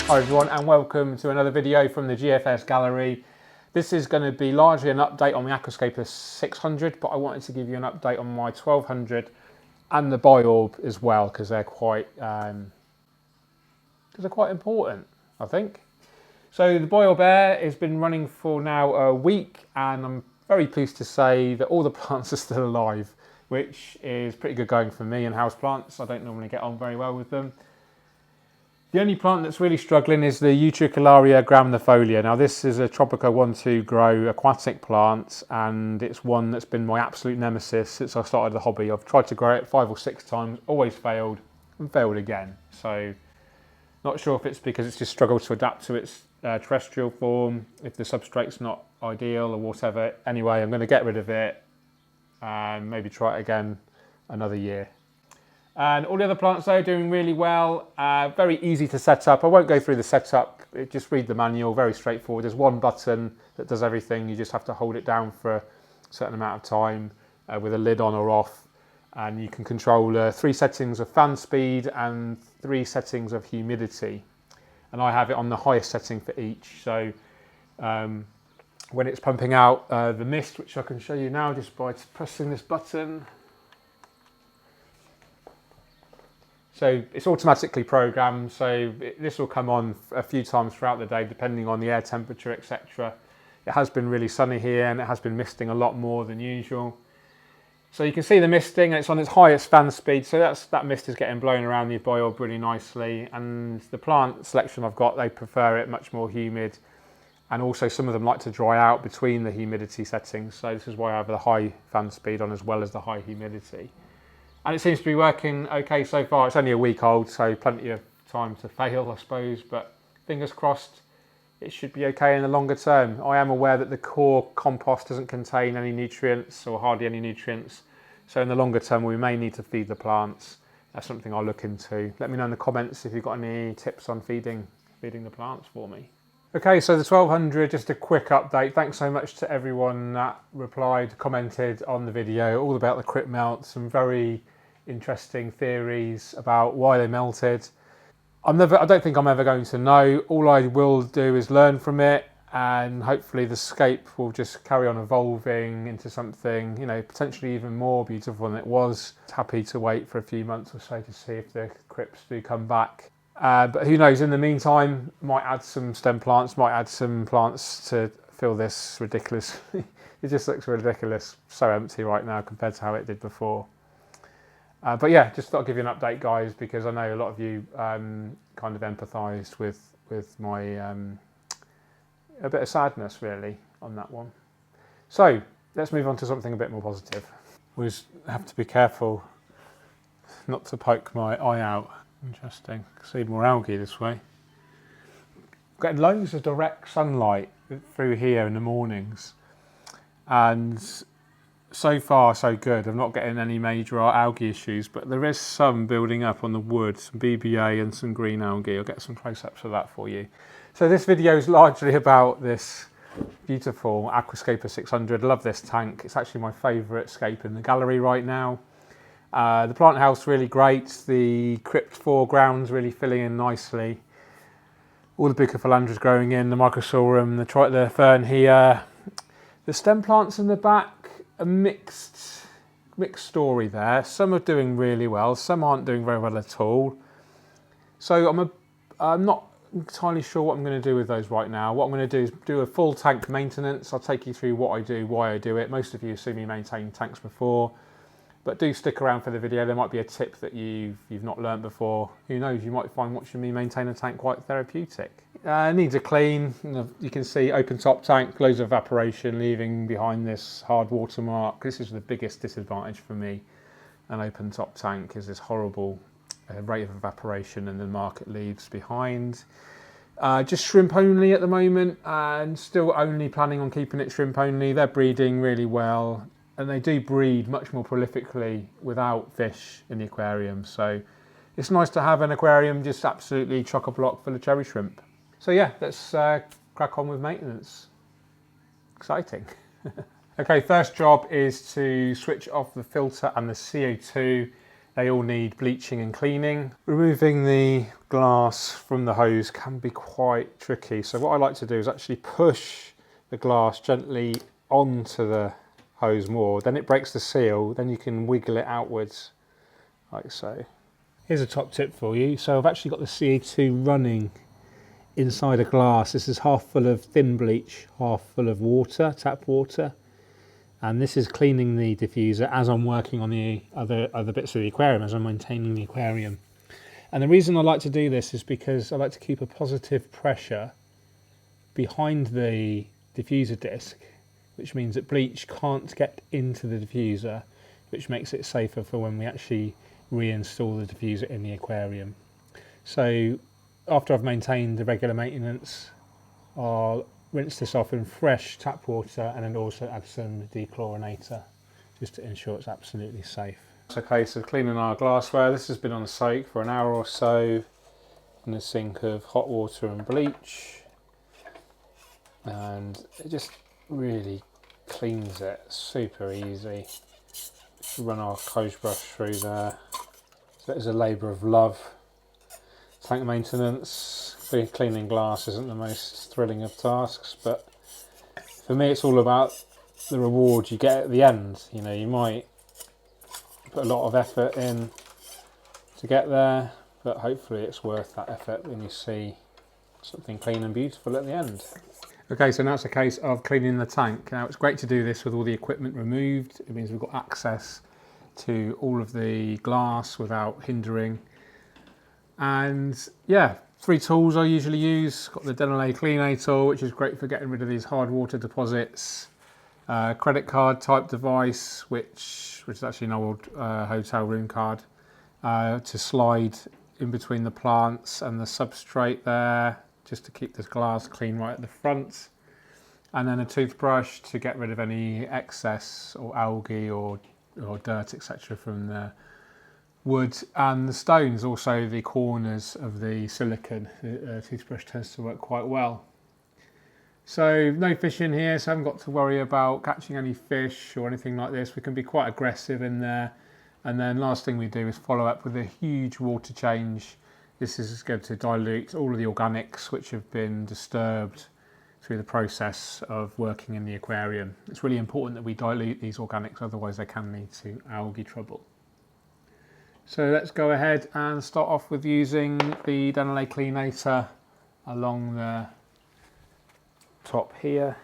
Hi everyone and welcome to another video from the GFS gallery. This is going to be largely an update on the Aquascaper 600, but I wanted to give you an update on my 1200 and the Biorb as well because they're quite important, I think. So the Biorb Air has been running for now a week and I'm very pleased to say that all the plants are still alive, which is pretty good going for me and houseplants. I don't normally get on very well with them. The only plant that's really struggling is the Utricularia graminifolia. Now this is a Tropico 1-2 grow aquatic plant and it's one that's been my absolute nemesis since I started the hobby. I've tried to grow it 5 or 6 times, always failed and failed again. So not sure if it's because it's just struggled to adapt to its terrestrial form, if the substrate's not ideal or whatever. Anyway, I'm going to get rid of it and maybe try it again another year. And all the other plants though are doing really well, very easy to set up. I won't go through the setup, just read the manual, very straightforward. There's one button that does everything, you just have to hold it down for a certain amount of time with a lid on or off. And you can control 3 settings of fan speed and 3 settings of humidity. And I have it on the highest setting for each. So when it's pumping out the mist, which I can show you now just by pressing this button. So it's automatically programmed, so this will come on a few times throughout the day depending on the air temperature, etc. It has been really sunny here and it has been misting a lot more than usual. So you can see the misting and it's on its highest fan speed, so that mist is getting blown around the Biorb really nicely. And the plant selection I've got, they prefer it much more humid, and also some of them like to dry out between the humidity settings, so this is why I have the high fan speed on as well as the high humidity. And it seems to be working okay so far. It's only a week old, so plenty of time to fail, I suppose, but fingers crossed it should be okay in the longer term. I am aware that the core compost doesn't contain any nutrients or hardly any nutrients, so in the longer term we may need to feed the plants. That's something I'll look into. Let me know in the comments if you've got any tips on feeding the plants for me. Okay, so the 1200, just a quick update. Thanks so much to everyone that replied, commented on the video, all about the crypt melt, some very interesting theories about why they melted. I don't think I'm ever going to know. All I will do is learn from it, and hopefully the scape will just carry on evolving into something, you know, potentially even more beautiful than it was. Happy to wait for a few months or so to see if the crypts do come back. But who knows, in the meantime, might add some stem plants, might add some plants to fill this ridiculous, it just looks ridiculous, so empty right now compared to how it did before. But yeah, just thought I'd give you an update, guys, because I know a lot of you kind of empathised with my a bit of sadness really on that one. So let's move on to something a bit more positive. We just have to be careful not to poke my eye out. Interesting, see more algae this way. Getting loads of direct sunlight through here in the mornings, and so far so good. I'm not getting any major algae issues, but there is some building up on the wood, some BBA and some green algae. I'll get some close-ups of that for you. So this video is largely about this beautiful Aquascaper 600. I love this tank. It's actually my favourite scape in the gallery right now. The plant health's really great. The crypt foreground's really filling in nicely. All the Bucophilandras growing in, the Microsaurum, the fern here. The stem plants in the back, a mixed story there. Some are doing really well, some aren't doing very well at all. So I'm not entirely sure what I'm going to do with those right now. What I'm going to do is do a full tank maintenance. I'll take you through what I do, why I do it. Most of you have seen me maintain tanks before, but do stick around for the video. There might be a tip that you've not learnt before. Who knows, you might find watching me maintain a tank quite therapeutic. Needs a clean. You can see open top tank, loads of evaporation, leaving behind this hard watermark. This is the biggest disadvantage for me. An open top tank is this horrible rate of evaporation and the mark it leaves behind. Just shrimp only at the moment, and still only planning on keeping it shrimp only. They're breeding really well, and they do breed much more prolifically without fish in the aquarium. So it's nice to have an aquarium just absolutely chock-a-block full of cherry shrimp. So yeah, let's crack on with maintenance. Exciting. Okay, first job is to switch off the filter and the CO2. They all need bleaching and cleaning. Removing the glass from the hose can be quite tricky. So what I like to do is actually push the glass gently onto the hose more, then it breaks the seal, then you can wiggle it outwards like so. Here's a top tip for you. So I've actually got the CO2 running inside a glass. This is half full of thin bleach, half full of water, tap water, and this is cleaning the diffuser as I'm working on the other bits of the aquarium, as I'm maintaining the aquarium. And the reason I like to do this is because I like to keep a positive pressure behind the diffuser disc, which means that bleach can't get into the diffuser, which makes it safer for when we actually reinstall the diffuser in the aquarium. So after I've maintained the regular maintenance, I'll rinse this off in fresh tap water and then also add some dechlorinator just to ensure it's absolutely safe. It's a case of cleaning our glassware. This has been on the soak for an hour or so in a sink of hot water and bleach, and it just really cleans it, super easy. Run our clothes brush through there. So it is a labour of love. Tank maintenance, cleaning glass isn't the most thrilling of tasks, but for me it's all about the reward you get at the end. You know, you might put a lot of effort in to get there, but hopefully it's worth that effort when you see something clean and beautiful at the end. Okay, so now it's a case of cleaning the tank. Now it's great to do this with all the equipment removed. It means we've got access to all of the glass without hindering. And yeah, 3 tools I usually use. Got the Denolay Cleanator, which is great for getting rid of these hard water deposits. Credit card type device, which is actually an old hotel room card, to slide in between the plants and the substrate there, just to keep this glass clean right at the front. And then a toothbrush to get rid of any excess or algae or dirt, etc. from the wood and the stones, also the corners of the silicone. The toothbrush tends to work quite well. So no fish in here, so I haven't got to worry about catching any fish or anything like this. We can be quite aggressive in there. And then last thing we do is follow up with a huge water change. This is going to dilute all of the organics which have been disturbed through the process of working in the aquarium. It's really important that we dilute these organics, otherwise they can lead to algae trouble. So let's go ahead and start off with using the Denolay Cleanator along the top here.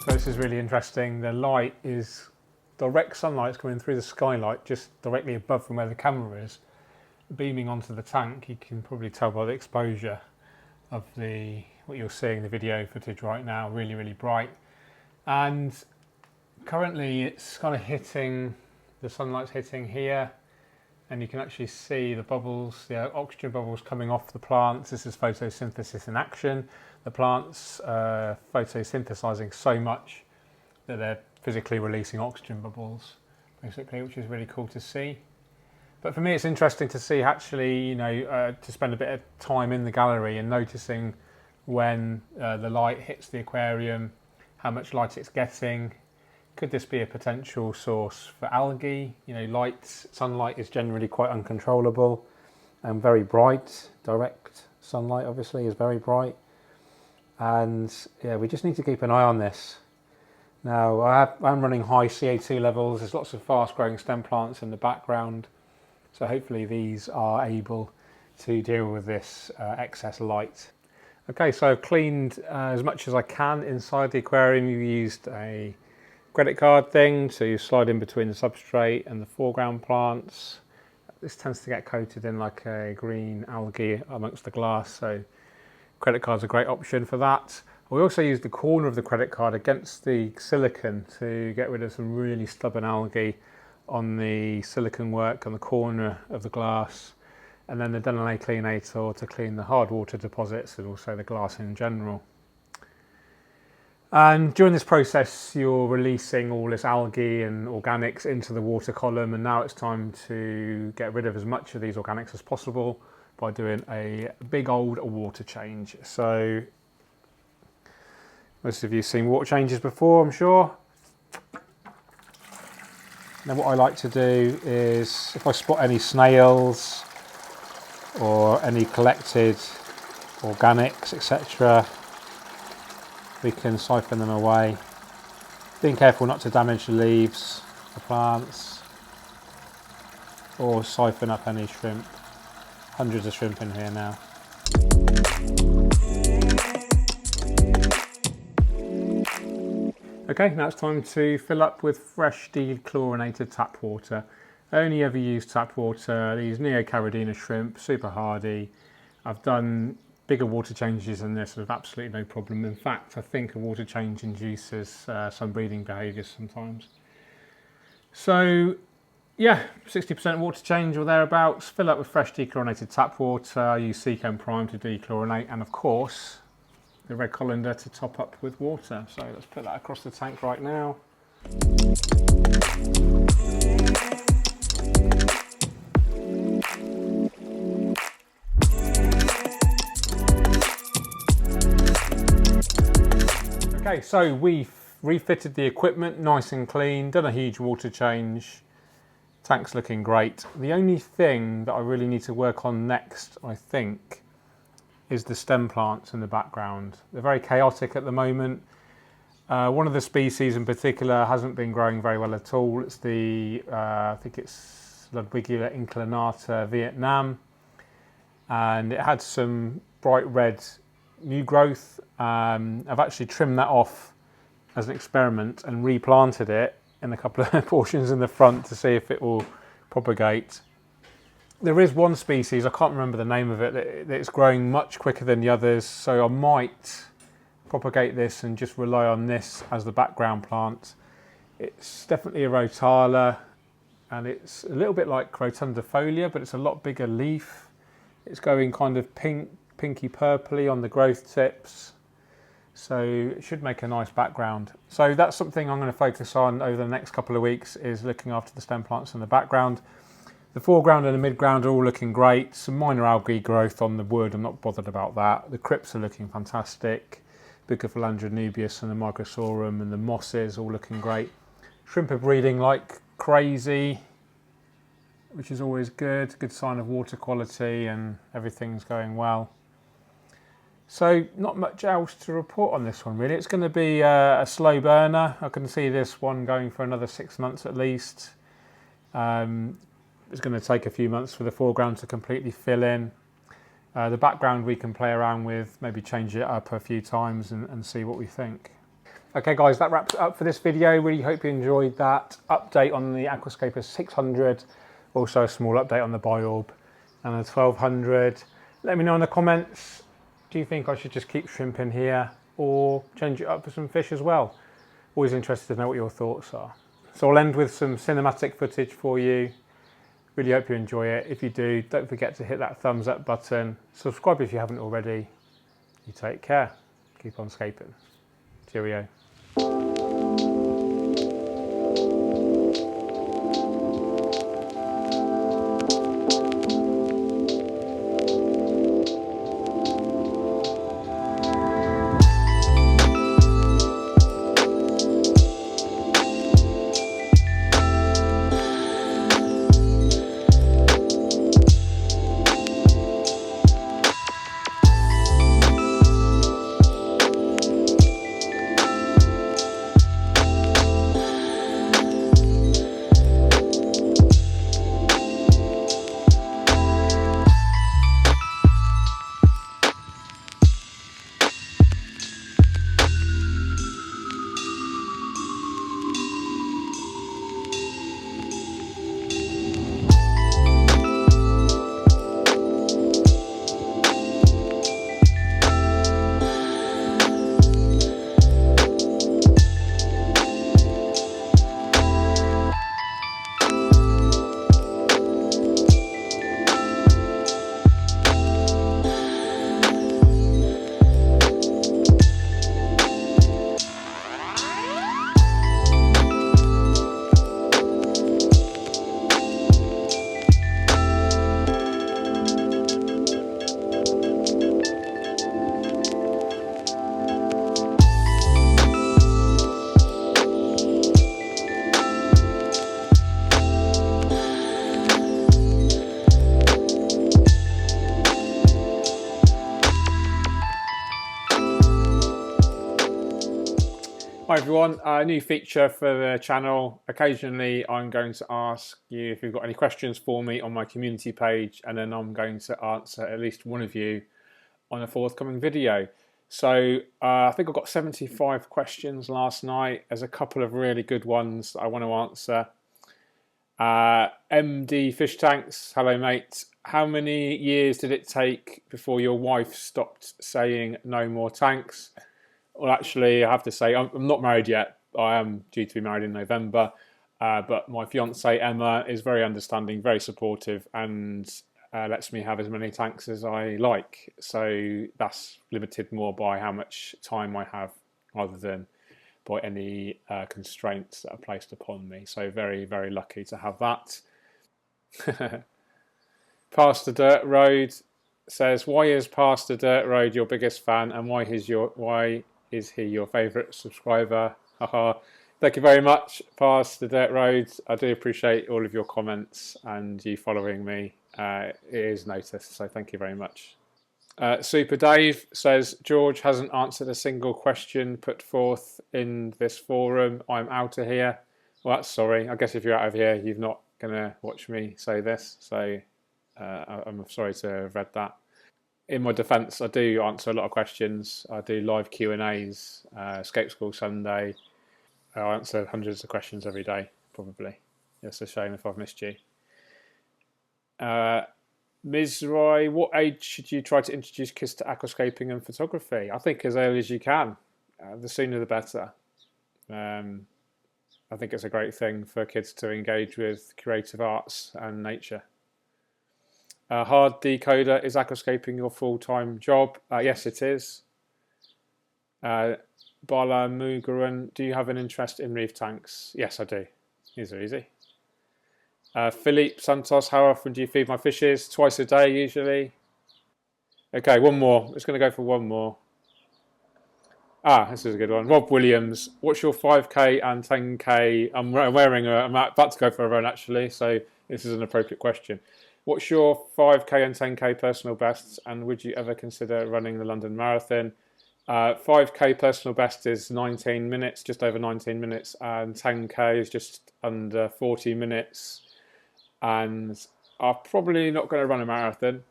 So this is really interesting. The light is direct sunlight coming through the skylight just directly above from where the camera is, beaming onto the tank. You can probably tell by the exposure of what you're seeing in the video footage right now, really, really bright. And currently it's kind of hitting, the sunlight's hitting here, and you can actually see the bubbles, the oxygen bubbles coming off the plants. This is photosynthesis in action. The plants are photosynthesizing so much that they're physically releasing oxygen bubbles, basically, which is really cool to see. But for me, it's interesting to see actually, to spend a bit of time in the gallery and noticing when the light hits the aquarium, how much light it's getting. Could this be a potential source for algae? Sunlight is generally quite uncontrollable and very bright. Direct sunlight, obviously, is very bright. And yeah, we just need to keep an eye on this. Now, I'm running high CO2 levels. There's lots of fast-growing stem plants in the background. So hopefully these are able to deal with this excess light. Okay, so I've cleaned as much as I can inside the aquarium. We've used a credit card thing to slide in between the substrate and the foreground plants. This tends to get coated in like a green algae amongst the glass, so credit card's a great option for that. We also used the corner of the credit card against the silicone to get rid of some really stubborn algae on the silicone work on the corner of the glass, and then the Denolay Cleanator to clean the hard water deposits and also the glass in general. And during this process, you're releasing all this algae and organics into the water column, and now it's time to get rid of as much of these organics as possible by doing a big old water change. So Most of you have seen water changes before, I'm sure. Now what I like to do is, if I spot any snails or any collected organics, etc., we can siphon them away. Being careful not to damage the leaves, the plants, or siphon up any shrimp. Hundreds of shrimp in here now. Okay, now it's time to fill up with fresh dechlorinated tap water. I only ever use tap water. These Neocaridina shrimp, super hardy. I've done bigger water changes than this with absolutely no problem. In fact, I think a water change induces some breeding behaviours sometimes. So yeah, 60% water change or thereabouts. Fill up with fresh dechlorinated tap water. Use Seachem Prime to dechlorinate, and of course the red colander to top up with water. So let's put that across the tank right now. Okay, so we've refitted the equipment nice and clean, done a huge water change. Tank's looking great. The only thing that I really need to work on next, I think, is the stem plants in the background. They're very chaotic at the moment. One of the species in particular hasn't been growing very well at all. It's the, I think it's Ludwigula inclinata Vietnam, and it had some bright red new growth. I've actually trimmed that off as an experiment and replanted it in a couple of portions in the front to see if it will propagate. There is one species, I can't remember the name of it, that's growing much quicker than the others, so I might propagate this and just rely on this as the background plant. It's definitely a rotala, and it's a little bit like Crotundifolia, but it's a lot bigger leaf. It's going kind of pinky purpley on the growth tips, so it should make a nice background. So that's something I'm going to focus on over the next couple of weeks, is looking after the stem plants in the background. The foreground and the midground are all looking great. Some minor algae growth on the wood, I'm not bothered about that. The crypts are looking fantastic. Bucophilandra nubius and the Microsaurum and the mosses all looking great. Shrimp are breeding like crazy, which is always good. Good sign of water quality, and everything's going well. So not much else to report on this one really. It's going to be a slow burner. I can see this one going for another 6 months at least. It's going to take a few months for the foreground to completely fill in. The background we can play around with, maybe change it up a few times and see what we think. Okay guys, that wraps it up for this video. Really hope you enjoyed that update on the Aquascaper 600. Also a small update on the Biorb and the 1200. Let me know in the comments, do you think I should just keep shrimp in here or change it up for some fish as well? Always interested to know what your thoughts are. So I'll end with some cinematic footage for you. Really hope you enjoy it. If you do, don't forget to hit that thumbs up button. Subscribe if you haven't already. You take care. Keep on scaping. Cheerio. everyone, a new feature for the channel. Occasionally I'm going to ask you if you've got any questions for me on my community page, and then I'm going to answer at least one of you on a forthcoming video. So I think I got 75 questions last night. There's a couple of really good ones that I want to answer. MD Fish Tanks, hello mate. How many years did it take before your wife stopped saying no more tanks? Well, actually, I have to say, I'm not married yet. I am due to be married in November. But my fiancée, Emma, is very understanding, very supportive, and lets me have as many tanks as I like. So that's limited more by how much time I have rather than by any constraints that are placed upon me. So very, very lucky to have that. Past the Dirt Road says, why is Past the Dirt Road your biggest fan, and why is he your favourite subscriber? Haha. Thank you very much, Past the Dirt Road. I do appreciate all of your comments and you following me. It is noticed, so thank you very much. Super Dave says, George hasn't answered a single question put forth in this forum. I'm out of here. Well, that's sorry. I guess if you're out of here, you're not going to watch me say this. So I'm sorry to have read that. In my defence, I do answer a lot of questions. I do live Q&As, Escape School Sunday. I answer hundreds of questions every day, probably. It's a shame if I've missed you. Ms. Roy, what age should you try to introduce kids to aquascaping and photography? I think as early as you can. The sooner the better. I think it's a great thing for kids to engage with creative arts and nature. Hard Decoder, is aquascaping your full-time job? Yes, it is. Bala Mugaran, do you have an interest in reef tanks? Yes, I do. These are easy. Philippe Santos, how often do you feed my fishes? Twice a day, usually. Okay, one more. I'm just going to go for one more. This is a good one. Rob Williams, what's your 5K and 10K? I'm about to go for a run, actually, so this is an appropriate question. What's your 5K and 10K personal bests, and would you ever consider running the London Marathon? 5K personal best is 19 minutes, just over 19 minutes, and 10K is just under 40 minutes. And I'm probably not going to run a marathon.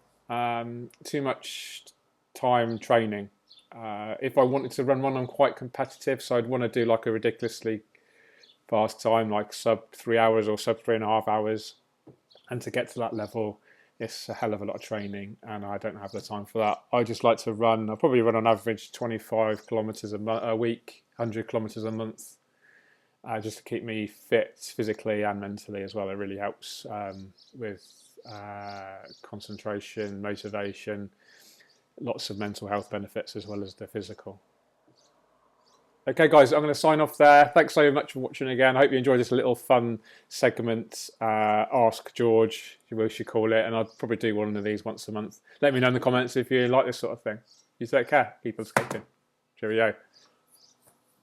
Too much time training. If I wanted to run one, I'm quite competitive, so I'd want to do like a ridiculously fast time, like sub 3 hours or sub 3.5 hours. And to get to that level, it's a hell of a lot of training, and I don't have the time for that. I just like to run. I probably run on average 25 kilometres a week, 100 kilometres a month, just to keep me fit physically and mentally as well. It really helps with concentration, motivation, lots of mental health benefits as well as the physical. Okay, guys, I'm going to sign off there. Thanks so much for watching again. I hope you enjoyed this little fun segment, Ask George, we should call it, and I'll probably do one of these once a month. Let me know in the comments if you like this sort of thing. You take care. Keep on skating. Cheerio.